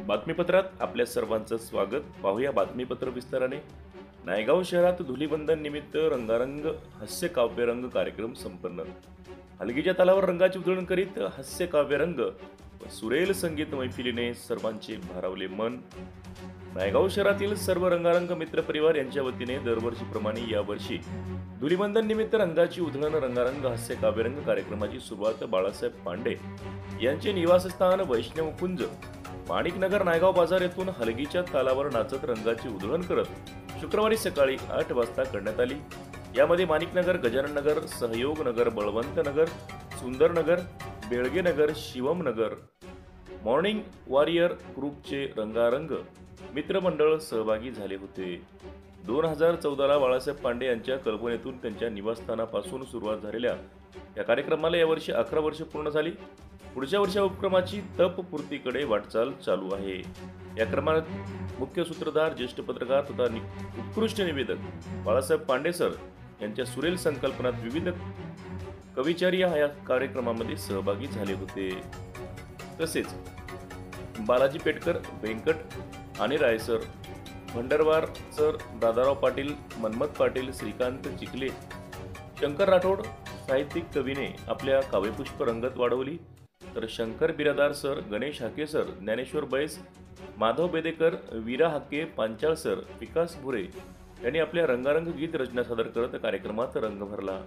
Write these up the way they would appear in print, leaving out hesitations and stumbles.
बातमीपत्रात आपल्या सर्वांचं स्वागत। पाहूया बातमीपत्र विस्ताराने। नायगाव शहरात धुलीवंदन निमित्त रंगारंग हास्य काव्यरंग कार्यक्रम संपन्न। हलगीच्या तालावर रंगाची उधळण करीत हास्य काव्यरंग व सुरेल संगीत मैफिलीने सर्वांचे भारावले मन। नायगाव शहरातील सर्व रंगारंग मित्र परिवार यांच्या वतीने दरवर्षीप्रमाणे यावर्षी धुलीवंदन निमित्त रंगाची उधळण रंगारंग हास्य काव्यरंग कार्यक्रमाची सुरुवात बाळासाहेब पांडे यांचे निवासस्थान वैष्णव कुंज माणिकनगर नायगाव बाजार येथून हलगीच्या तालावर नाचत रंगाची उधळण करत शुक्रवारी सकाळी 8 वाजता करण्यात आली। यामध्ये माणिकनगर, गजानन नगर, सहयोग नगर, बळवंत नगर, सुंदर नगर, बेळगे नगर, शिवम नगर, मॉर्निंग वॉरियर ग्रुपचे रंगारंग मित्रमंडळ सहभागी झाले होते। 2014ला बाळासाहेब पांडे यांच्या कल्पनेतून त्यांच्या निवासस्थानापासून सुरुवात झालेल्या या कार्यक्रमाला यावर्षी 11 वर्षे पूर्ण झाली। पुढच्या वर्षी उपक्रमाची तपपूर्तीकडे वाटचाल चालू आहे। या क्रमात मुख्य सूत्रधार, ज्येष्ठ पत्रकार तथा उत्कृष्ट निवेदक बाळासाहेब पांडे सर यांच्या सुरेल संकल्पनात विविध कविचार्य या कार्यक्रमामध्ये सहभागी झाले होते। तसेच बालाजी पेटकर, व्यंकट आणि राय सर, भंडरवार सर, दादाराव पाटील, मनमथ पाटील, श्रीकांत चिखले, शंकर राठोड साहित्यिक कवीने आपल्या काव्यपुष्प रंगत वाढवली, तर शंकर बिरादार सर, गणेश हाके सर, ज्ञानेश्वर बैस, माधव बेदेकर, वीरा हाके, पांचाळ सर, विकास भुरे यांनी आपल्या रंगारंग गीत रचना सादर करत कार्यक्रमात रंग भरला।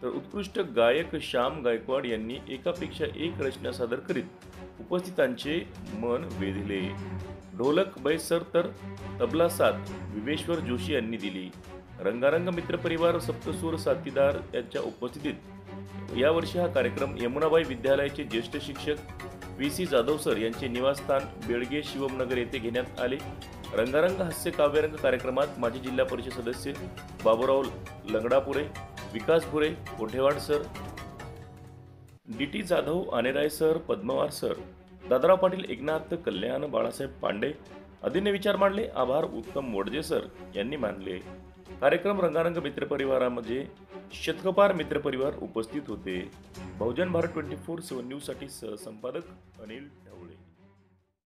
तर उत्कृष्ट गायक श्याम गायकवाड यांनी एकापेक्षा एक रचना सादर करीत उपस्थितांचे मन वेधले। ढोलक बैस सर तर तबला साथ विवेश्वर जोशी यांनी दिली। रंगारंग मित्र परिवार सप्तसूर साथीदार यांच्या उपस्थितीत यावर्षी हा कार्यक्रम यमुनाबाई विद्यालयाचे ज्येष्ठ शिक्षक VC जाधव सर यांचे निवासस्थान बेळगे शिवमनगर येथे घेण्यात आले। रंगारंग हास्य काव्यरंग कार्यक्रमात माजी जिल्हा परिषद सदस्य Baburao Langdapure, Vikas Bhure, Kothewad sir, DT Jadhav, Anerai sir, Padmawar sir, Dadarao Patil, Eknath Kalyan, Balasaheb Pande आदींनी विचार मांडले। आभार उत्तम मोडजे सर यांनी मानले। कार्यक्रम रंगारंग मित्रपरिवारामध्ये शतकपार मित्रपरिवार उपस्थित होते। बहुजन भारत 24/7 न्यूज साठी सहसंपादक अनिल